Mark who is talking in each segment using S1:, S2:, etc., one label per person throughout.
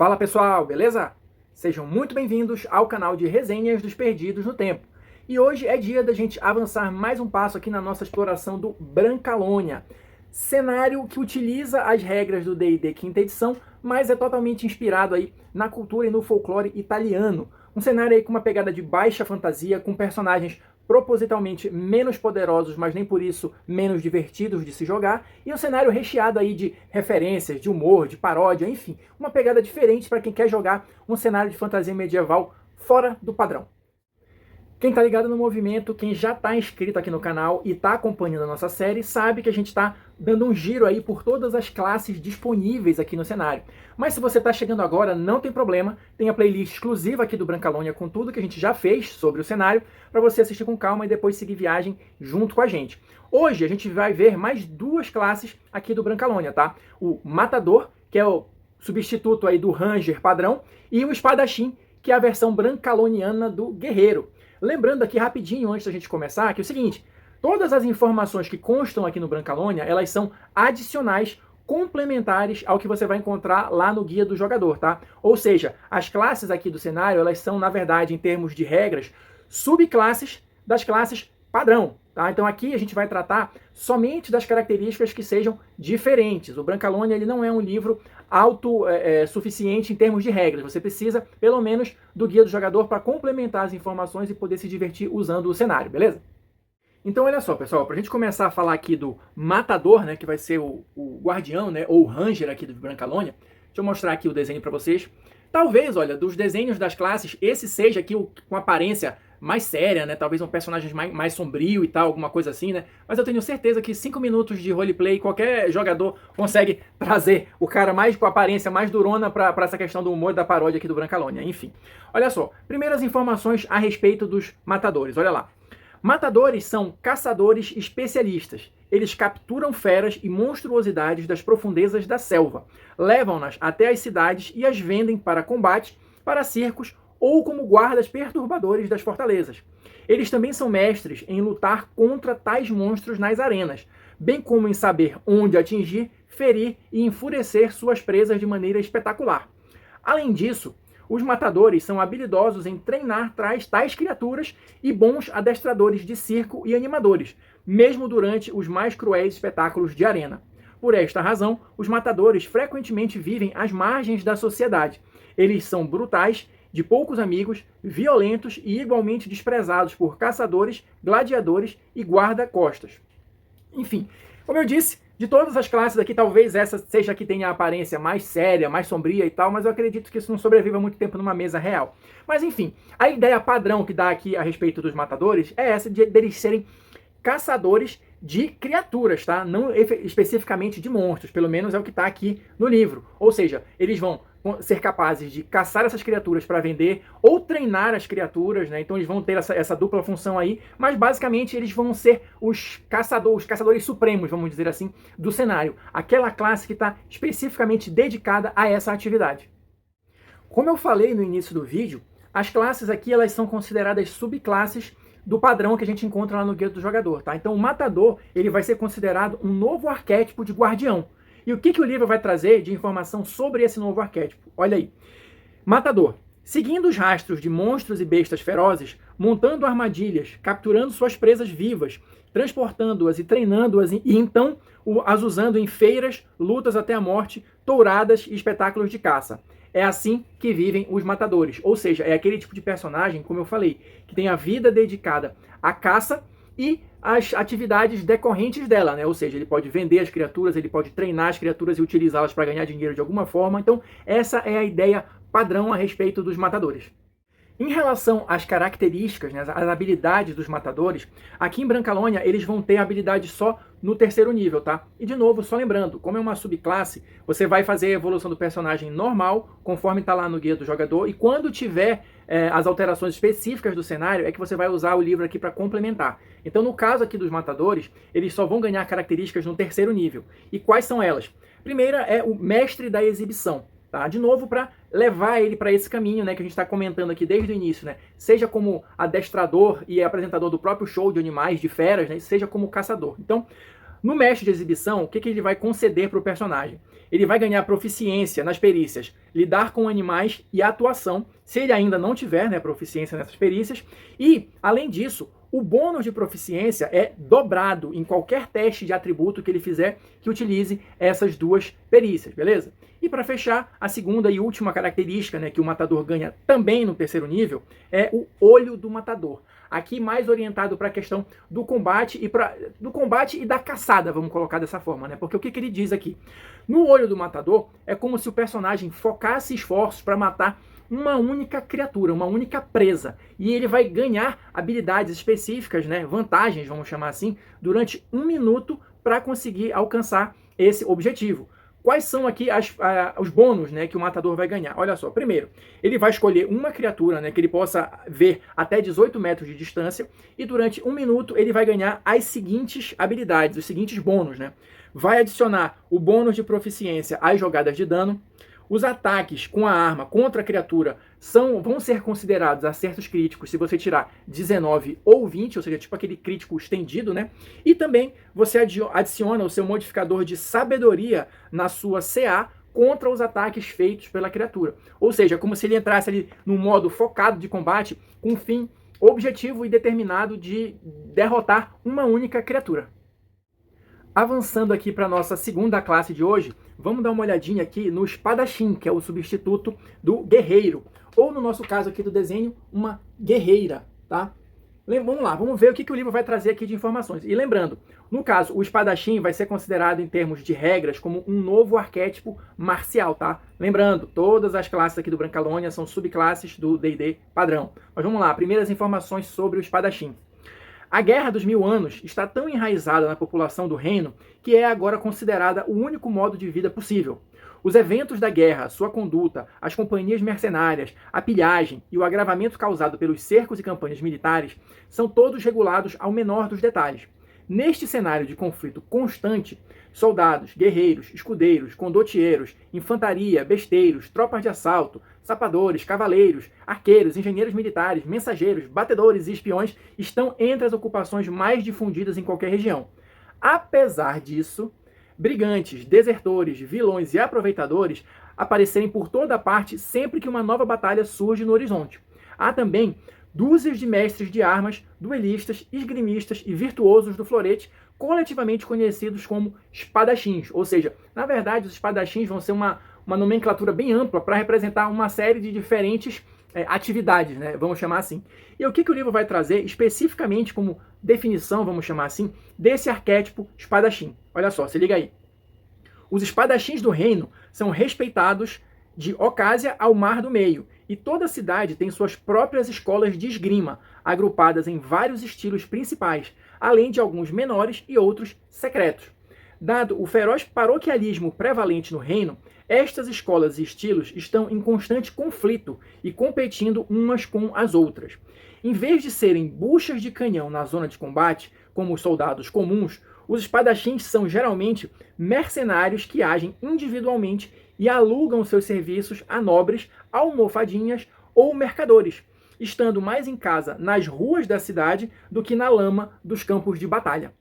S1: Fala pessoal, beleza? Sejam muito bem-vindos ao canal de resenhas dos Perdidos no Tempo. E hoje é dia da gente avançar mais um passo aqui na nossa exploração do Brancalônia. Cenário que utiliza as regras do D&D quinta edição, mas é totalmente inspirado aí na cultura e no folclore italiano. Um cenário aí com uma pegada de baixa fantasia, com personagens propositalmente menos poderosos, mas nem por isso menos divertidos de se jogar, e um cenário recheado aí de referências, de humor, de paródia, enfim, uma pegada diferente para quem quer jogar um cenário de fantasia medieval fora do padrão. Quem tá ligado no movimento, quem já tá inscrito aqui no canal e tá acompanhando a nossa série, sabe que a gente tá dando um giro aí por todas as classes disponíveis aqui no cenário. Mas se você tá chegando agora, não tem problema, tem a playlist exclusiva aqui do Brancalônia com tudo que a gente já fez sobre o cenário, para você assistir com calma e depois seguir viagem junto com a gente. Hoje a gente vai ver mais duas classes aqui do Brancalônia, tá? O Matador, que é o substituto aí do Ranger padrão, e o Espadachim, que é a versão brancaloniana do Guerreiro. Lembrando aqui rapidinho, antes da gente começar, que é o seguinte, todas as informações que constam aqui no Brancalônia, elas são adicionais, complementares ao que você vai encontrar lá no Guia do Jogador, tá? Ou seja, as classes aqui do cenário, elas são, na verdade, em termos de regras, subclasses das classes padrão, tá? Então aqui a gente vai tratar somente das características que sejam diferentes. O Brancalônia, ele não é um livro autossuficiente em termos de regras. Você precisa, pelo menos, do Guia do Jogador para complementar as informações e poder se divertir usando o cenário, beleza? Então olha só, pessoal, para a gente começar a falar aqui do Matador, né, que vai ser o guardião, né, ou o Ranger aqui do Brancalônia, deixa eu mostrar aqui o desenho para vocês. Talvez, olha, dos desenhos das classes, esse seja aqui com aparência mais séria, né? Talvez um personagem mais sombrio e tal, alguma coisa assim, né? Mas eu tenho certeza que 5 minutos de roleplay, qualquer jogador consegue trazer o cara mais com a aparência mais durona para essa questão do humor da paródia aqui do Brancalônia. Enfim, olha só. Primeiras informações a respeito dos matadores, olha lá. Matadores são caçadores especialistas. Eles capturam feras e monstruosidades das profundezas da selva, levam-nas até as cidades e as vendem para combate, para circos ou como guardas perturbadores das fortalezas. Eles também são mestres em lutar contra tais monstros nas arenas, bem como em saber onde atingir, ferir e enfurecer suas presas de maneira espetacular. Além disso, os matadores são habilidosos em treinar tais criaturas e bons adestradores de circo e animadores, mesmo durante os mais cruéis espetáculos de arena. Por esta razão, os matadores frequentemente vivem às margens da sociedade. Eles são brutais, de poucos amigos, violentos e igualmente desprezados por caçadores, gladiadores e guarda-costas. Enfim, como eu disse, de todas as classes aqui, talvez essa seja a que tenha a aparência mais séria, mais sombria e tal, mas eu acredito que isso não sobreviva muito tempo numa mesa real. Mas enfim, a ideia padrão que dá aqui a respeito dos matadores é essa de eles serem caçadores de criaturas, tá? Não especificamente de monstros, pelo menos é o que está aqui no livro. Ou seja, eles vão ser capazes de caçar essas criaturas para vender ou treinar as criaturas, né? Então eles vão ter essa dupla função aí, mas basicamente eles vão ser os caçadores supremos, vamos dizer assim, do cenário. Aquela classe que está especificamente dedicada a essa atividade. Como eu falei no início do vídeo, as classes aqui elas são consideradas subclasses do padrão que a gente encontra lá no Guia do Jogador, tá? Então o Matador, ele vai ser considerado um novo arquétipo de guardião. E o que o livro vai trazer de informação sobre esse novo arquétipo? Olha aí. Matador. Seguindo os rastros de monstros e bestas ferozes, montando armadilhas, capturando suas presas vivas, transportando-as e treinando-as e então as usando em feiras, lutas até a morte, touradas e espetáculos de caça. É assim que vivem os matadores. Ou seja, é aquele tipo de personagem, como eu falei, que tem a vida dedicada à caça e às atividades decorrentes dela, né? Ou seja, ele pode vender as criaturas, ele pode treinar as criaturas e utilizá-las para ganhar dinheiro de alguma forma. Então, essa é a ideia padrão a respeito dos matadores. Em relação às características, né, as habilidades dos matadores, aqui em Brancalônia eles vão ter habilidade só no terceiro nível, tá? E de novo, só lembrando, como é uma subclasse, você vai fazer a evolução do personagem normal, conforme está lá no Guia do Jogador, e quando tiver as alterações específicas do cenário, é que você vai usar o livro aqui para complementar. Então, no caso aqui dos matadores, eles só vão ganhar características no terceiro nível. E quais são elas? Primeira é o mestre da exibição. Tá? De novo, para levar ele para esse caminho, né, que a gente está comentando aqui desde o início, né? Seja como adestrador e apresentador do próprio show de animais, de feras, né? Seja como caçador. Então, No mestre de exibição, o que ele vai conceder para o personagem? Ele vai ganhar proficiência nas perícias, lidar com animais e atuação, se ele ainda não tiver, né, proficiência nessas perícias. E, além disso, o bônus de proficiência é dobrado em qualquer teste de atributo que ele fizer que utilize essas duas perícias, beleza? E para fechar, a segunda e última característica, né, que o matador ganha também no terceiro nível é o olho do matador. Aqui mais orientado para a questão do combate e da caçada, vamos colocar dessa forma, né? Porque o que ele diz aqui? No olho do matador é como se o personagem focasse esforços para matar uma única criatura, uma única presa. E ele vai ganhar habilidades específicas, né, vantagens, vamos chamar assim, durante 1 minuto para conseguir alcançar esse objetivo. Quais são aqui os bônus, né, que o matador vai ganhar? Olha só, primeiro, ele vai escolher uma criatura, né, que ele possa ver até 18 metros de distância, e durante 1 minuto ele vai ganhar as seguintes habilidades, os seguintes bônus, né? Vai adicionar o bônus de proficiência às jogadas de dano. Os ataques com a arma contra a criatura vão ser considerados acertos críticos se você tirar 19 ou 20, ou seja, tipo aquele crítico estendido, né? E também você adiciona o seu modificador de sabedoria na sua CA contra os ataques feitos pela criatura. Ou seja, como se ele entrasse ali no modo focado de combate com um fim objetivo e determinado de derrotar uma única criatura. Avançando aqui para a nossa segunda classe de hoje, vamos dar uma olhadinha aqui no espadachim, que é o substituto do guerreiro. Ou no nosso caso aqui do desenho, uma guerreira, tá? Vamos lá, vamos ver o que o livro vai trazer aqui de informações. E lembrando, no caso, o espadachim vai ser considerado em termos de regras como um novo arquétipo marcial, tá? Lembrando, todas as classes aqui do Brancalônia são subclasses do D&D padrão. Mas vamos lá, primeiras informações sobre o espadachim. A Guerra dos 1000 Anos está tão enraizada na população do reino que é agora considerada o único modo de vida possível. Os eventos da guerra, sua conduta, as companhias mercenárias, a pilhagem e o agravamento causado pelos cercos e campanhas militares são todos regulados ao menor dos detalhes. Neste cenário de conflito constante, soldados, guerreiros, escudeiros, condottieiros, infantaria, besteiros, tropas de assalto, sapadores, cavaleiros, arqueiros, engenheiros militares, mensageiros, batedores e espiões estão entre as ocupações mais difundidas em qualquer região. Apesar disso, brigantes, desertores, vilões e aproveitadores aparecerem por toda parte sempre que uma nova batalha surge no horizonte. Há também dúzias de mestres de armas, duelistas, esgrimistas e virtuosos do florete, coletivamente conhecidos como espadachins. Ou seja, na verdade, os espadachins vão ser uma nomenclatura bem ampla para representar uma série de diferentes atividades, né? Vamos chamar assim. E o que o livro vai trazer especificamente como definição, vamos chamar assim, desse arquétipo espadachim? Olha só, se liga aí. Os espadachins do reino são respeitados de Ocásia ao Mar do Meio, e toda a cidade tem suas próprias escolas de esgrima, agrupadas em vários estilos principais, além de alguns menores e outros secretos. Dado o feroz paroquialismo prevalente no reino, estas escolas e estilos estão em constante conflito e competindo umas com as outras. Em vez de serem buchas de canhão na zona de combate, como os soldados comuns, os espadachins são geralmente mercenários que agem individualmente e alugam seus serviços a nobres, almofadinhas ou mercadores, estando mais em casa nas ruas da cidade do que na lama dos campos de batalha.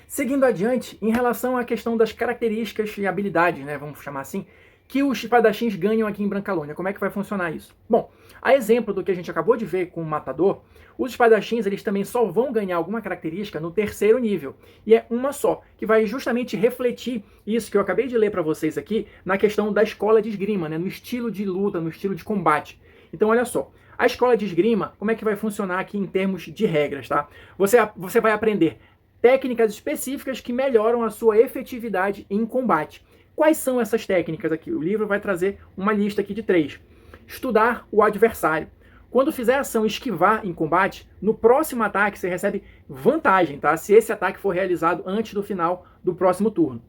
S1: Seguindo adiante, em relação à questão das características e habilidades, né, vamos chamar assim, que os espadachins ganham aqui em Brancalônia. Como é que vai funcionar isso? Bom, a exemplo do que a gente acabou de ver com o matador, os espadachins eles também só vão ganhar alguma característica no terceiro nível. E é uma só, que vai justamente refletir isso que eu acabei de ler para vocês aqui na questão da escola de esgrima, né, no estilo de luta, no estilo de combate. Então olha só, a escola de esgrima, como é que vai funcionar aqui em termos de regras, tá? Você vai aprender técnicas específicas que melhoram a sua efetividade em combate. Quais são essas técnicas aqui? O livro vai trazer uma lista aqui de 3. Estudar o adversário. Quando fizer a ação esquivar em combate, no próximo ataque você recebe vantagem, tá? Se esse ataque for realizado antes do final do próximo turno.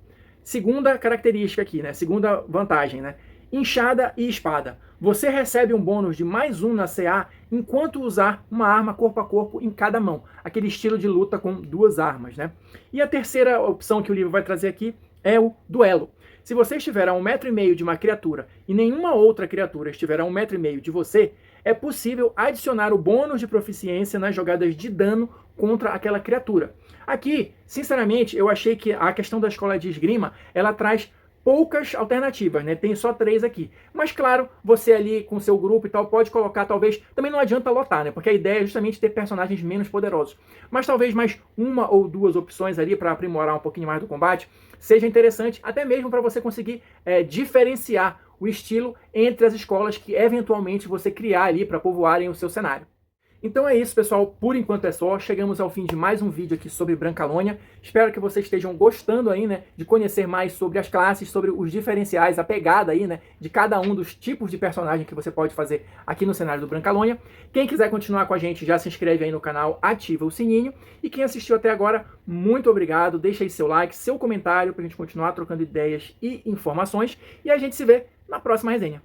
S1: Segunda característica aqui, né? Segunda vantagem, né? Enxada e espada. Você recebe um bônus de +1 na CA enquanto usar uma arma corpo a corpo em cada mão. Aquele estilo de luta com 2 armas, né? E a terceira opção que o livro vai trazer aqui é o duelo. Se você estiver a 1,5 m de uma criatura e nenhuma outra criatura estiver a 1,5 m de você, é possível adicionar o bônus de proficiência nas jogadas de dano contra aquela criatura. Aqui, sinceramente, eu achei que a questão da escola de esgrima, ela traz poucas alternativas, né? Tem só 3 aqui. Mas claro, você ali com seu grupo e tal pode colocar, talvez, também não adianta lotar, né? Porque a ideia é justamente ter personagens menos poderosos. Mas talvez mais 1 ou 2 opções ali para aprimorar um pouquinho mais do combate seja interessante, até mesmo para você conseguir diferenciar o estilo entre as escolas que eventualmente você criar ali para povoarem o seu cenário. Então é isso, pessoal. Por enquanto é só. Chegamos ao fim de mais um vídeo aqui sobre Brancalônia. Espero que vocês estejam gostando aí, né, de conhecer mais sobre as classes, sobre os diferenciais, a pegada aí, né, de cada um dos tipos de personagem que você pode fazer aqui no cenário do Brancalônia. Quem quiser continuar com a gente, já se inscreve aí no canal, ativa o sininho. E quem assistiu até agora, muito obrigado. Deixa aí seu like, seu comentário pra gente continuar trocando ideias e informações. E a gente se vê na próxima resenha.